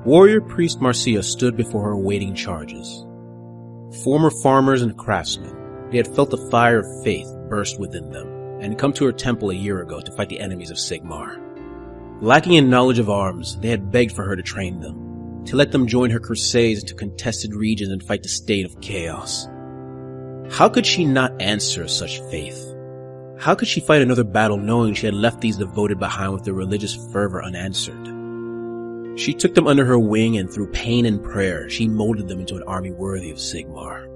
Warrior priest Marcia stood before her awaiting charges. Former farmers and craftsmen, they had felt the fire of faith burst within them, and come to her temple a year ago to fight the enemies of Sigmar. Lacking in knowledge of arms, they had begged for her to train them, to let them join her crusades into contested regions and fight the state of chaos. How could she not answer such faith? How could she fight another battle knowing she had left these devoted behind with their religious fervor unanswered? She took them under her wing, and through pain and prayer, she molded them into an army worthy of Sigmar.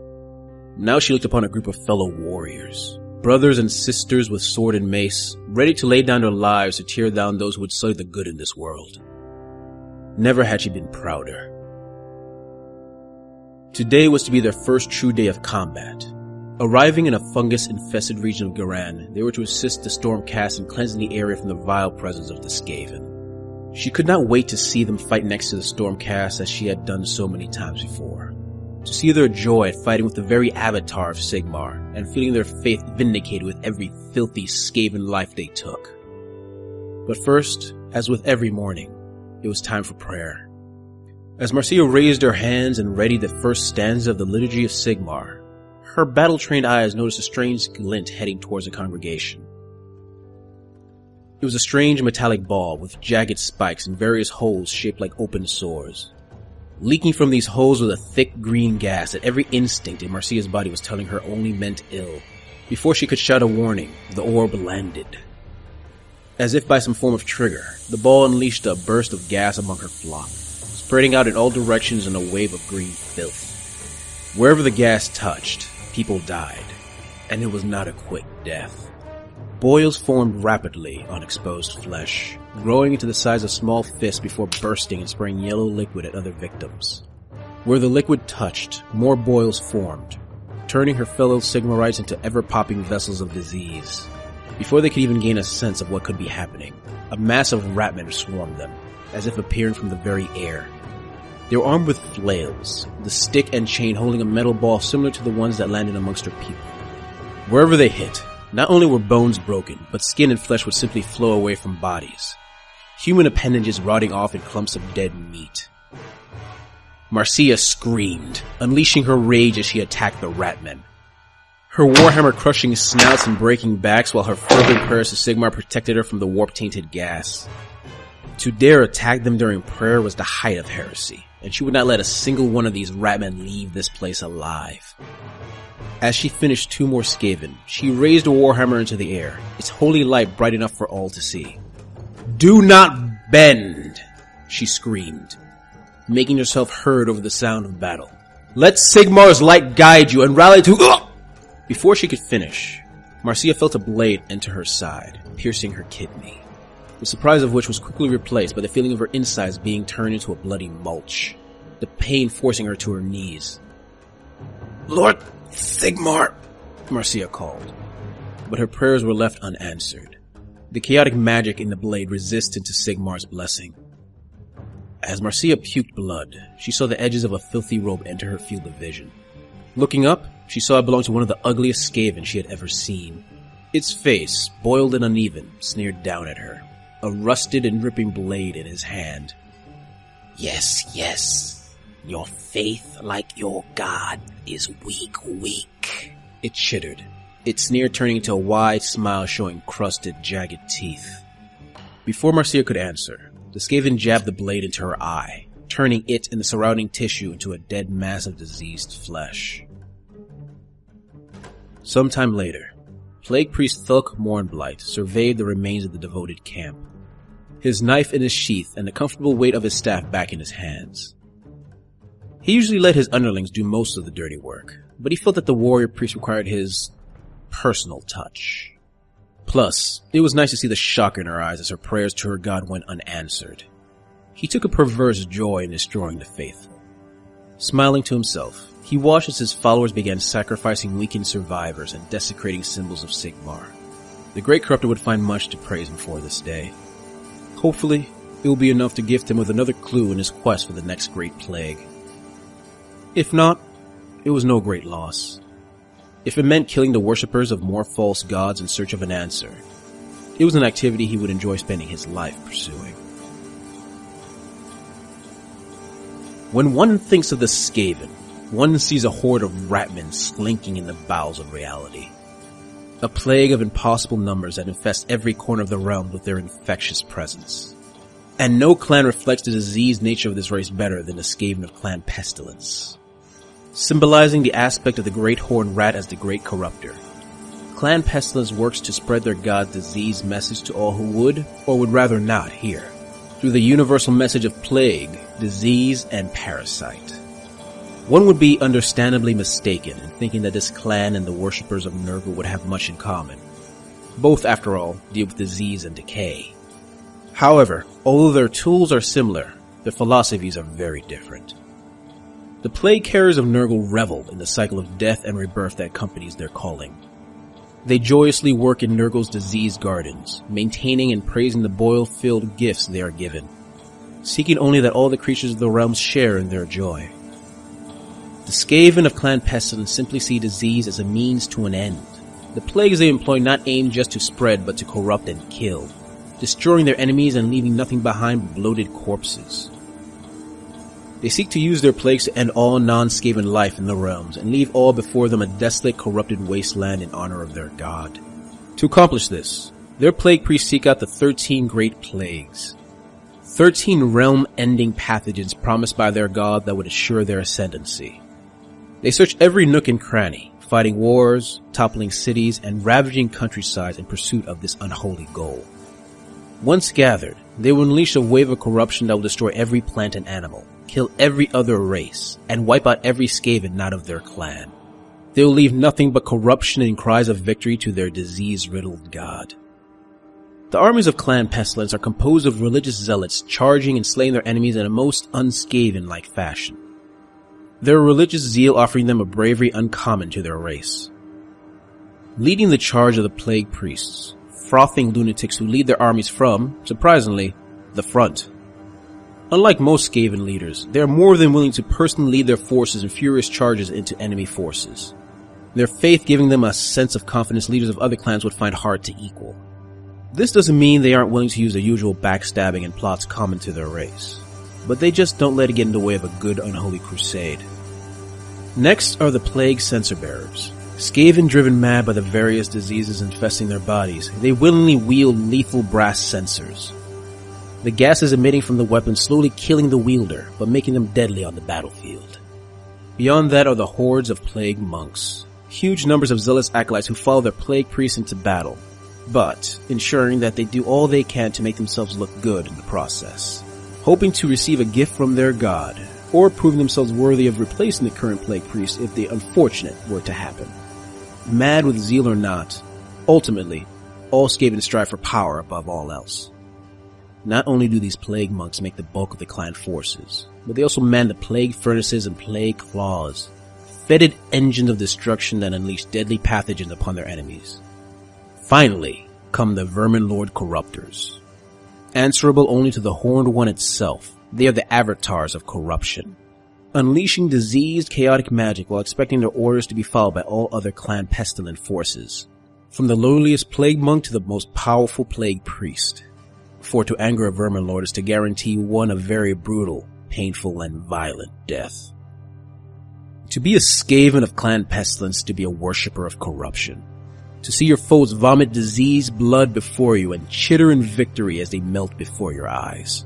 Now she looked upon a group of fellow warriors, brothers and sisters with sword and mace, ready to lay down their lives to tear down those who would sully the good in this world. Never had she been prouder. Today was to be their first true day of combat. Arriving in a fungus-infested region of Garan, they were to assist the Stormcast in cleansing the area from the vile presence of the Skaven. She could not wait to see them fight next to the Stormcast as she had done so many times before. To see their joy at fighting with the very avatar of Sigmar, and feeling their faith vindicated with every filthy Skaven life they took. But first, as with every morning, it was time for prayer. As Marcia raised her hands and readied the first stanza of the Liturgy of Sigmar, her battle-trained eyes noticed a strange glint heading towards the congregation. It was a strange metallic ball with jagged spikes and various holes shaped like open sores. Leaking from these holes was a thick green gas that every instinct in Marcia's body was telling her only meant ill. Before she could shout a warning, the orb landed. As if by some form of trigger, the ball unleashed a burst of gas among her flock, spreading out in all directions in a wave of green filth. Wherever the gas touched, people died, and it was not a quick death. Boils formed rapidly on exposed flesh, growing into the size of small fists before bursting and spraying yellow liquid at other victims. Where the liquid touched, more boils formed, turning her fellow Sigmarites into ever-popping vessels of disease. Before they could even gain a sense of what could be happening, a mass of ratmen swarmed them, as if appearing from the very air. They were armed with flails, the stick and chain holding a metal ball similar to the ones that landed amongst her people. Wherever they hit, not only were bones broken, but skin and flesh would simply flow away from bodies. Human appendages rotting off in clumps of dead meat. Marcia screamed, unleashing her rage as she attacked the ratmen. Her warhammer crushing snouts and breaking backs while her fervent prayers to Sigmar protected her from the warp-tainted gas. To dare attack them during prayer was the height of heresy, and she would not let a single one of these ratmen leave this place alive. As she finished 2 more Skaven, she raised a warhammer into the air, its holy light bright enough for all to see. "Do not bend!" she screamed, making herself heard over the sound of battle. "Let Sigmar's light guide you and rally to—" Before she could finish, Marcia felt a blade enter her side, piercing her kidney, the surprise of which was quickly replaced by the feeling of her insides being turned into a bloody mulch, the pain forcing her to her knees. "Lord Sigmar!" Marcia called, but her prayers were left unanswered. The chaotic magic in the blade resisted to Sigmar's blessing. As Marcia puked blood, she saw the edges of a filthy robe enter her field of vision. Looking up, she saw it belonged to one of the ugliest Skaven she had ever seen. Its face, boiled and uneven, sneered down at her, a rusted and dripping blade in his hand. "Yes, yes. Your faith, like your god, is weak. It chittered, its sneer turning into a wide smile showing crusted, jagged teeth. Before Marcia could answer, the Skaven jabbed the blade into her eye, turning it and the surrounding tissue into a dead mass of diseased flesh. Sometime later, Plague Priest Thulk Mournblight surveyed the remains of the devoted camp, his knife in his sheath and the comfortable weight of his staff back in his hands. He usually let his underlings do most of the dirty work, but he felt that the warrior priest required his personal touch. Plus, it was nice to see the shock in her eyes as her prayers to her god went unanswered. He took a perverse joy in destroying the faithful. Smiling to himself, he watched as his followers began sacrificing weakened survivors and desecrating symbols of Sigmar. The Great Corruptor would find much to praise him for this day. Hopefully, it will be enough to gift him with another clue in his quest for the next great plague. If not, it was no great loss. If it meant killing the worshippers of more false gods in search of an answer, it was an activity he would enjoy spending his life pursuing. When one thinks of the Skaven, one sees a horde of ratmen slinking in the bowels of reality. A plague of impossible numbers that infest every corner of the realm with their infectious presence. And no clan reflects the diseased nature of this race better than the Skaven of Clan Pestilence. Symbolizing the aspect of the great horned rat as the great corrupter, Clan Pestilence works to spread their god's disease message to all who would, or would rather not, hear, through the universal message of plague, disease, and parasite. One would be understandably mistaken in thinking that this clan and the worshippers of Nurgle would have much in common. Both, after all, deal with disease and decay. However, although their tools are similar, their philosophies are very different. The plague carriers of Nurgle revel in the cycle of death and rebirth that accompanies their calling. They joyously work in Nurgle's diseased gardens, maintaining and praising the boil-filled gifts they are given, seeking only that all the creatures of the realms share in their joy. The Skaven of Clan Pestilence simply see disease as a means to an end. The plagues they employ not aim just to spread but to corrupt and kill, destroying their enemies and leaving nothing behind but bloated corpses. They seek to use their plagues to end all non-Skaven life in the realms and leave all before them a desolate, corrupted wasteland in honor of their god. To accomplish this, their plague priests seek out the 13 great plagues. 13 realm-ending pathogens promised by their god that would assure their ascendancy. They search every nook and cranny, fighting wars, toppling cities, and ravaging countrysides in pursuit of this unholy goal. Once gathered, they will unleash a wave of corruption that will destroy every plant and animal, kill every other race, and wipe out every Skaven not of their clan. They will leave nothing but corruption and cries of victory to their disease-riddled god. The armies of Clan Pestilence are composed of religious zealots charging and slaying their enemies in a most un-Skaven-like fashion. Their religious zeal offering them a bravery uncommon to their race. Leading the charge are the plague priests, frothing lunatics who lead their armies from, surprisingly, the front. Unlike most Skaven leaders, they are more than willing to personally lead their forces in furious charges into enemy forces. Their faith giving them a sense of confidence leaders of other clans would find hard to equal. This doesn't mean they aren't willing to use the usual backstabbing and plots common to their race, but they just don't let it get in the way of a good unholy crusade. Next are the plague censer bearers. Skaven driven mad by the various diseases infesting their bodies, they willingly wield lethal brass censers. The gases emitting from the weapon slowly killing the wielder, but making them deadly on the battlefield. Beyond that are the hordes of plague monks, huge numbers of zealous acolytes who follow their plague priests into battle, but ensuring that they do all they can to make themselves look good in the process, hoping to receive a gift from their god, or proving themselves worthy of replacing the current plague priest if the unfortunate were to happen. Mad with zeal or not, ultimately, all Skaven strive for power above all else. Not only do these plague monks make the bulk of the clan forces, but they also man the plague furnaces and plague claws, fetid engines of destruction that unleash deadly pathogens upon their enemies. Finally, come the Vermin Lord Corruptors. Answerable only to the Horned One itself, they are the avatars of corruption, unleashing diseased, chaotic magic while expecting their orders to be followed by all other Clan Pestilent forces, from the lowliest plague monk to the most powerful plague priest. For to anger a Vermin Lord is to guarantee one a very brutal, painful, and violent death. To be a Skaven of Clan Pestilence is to be a worshipper of corruption. To see your foes vomit disease, blood before you and chitter in victory as they melt before your eyes.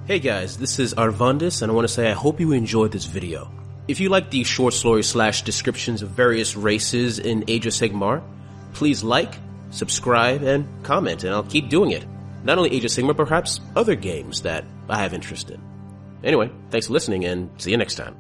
Hey guys, this is Arvandus and I want to say I hope you enjoyed this video. If you like these short stories / descriptions of various races in Age of Sigmar, please like, subscribe, and comment, and I'll keep doing it. Not only Age of Sigmar, perhaps other games that I have interest in. Anyway, thanks for listening, and see you next time.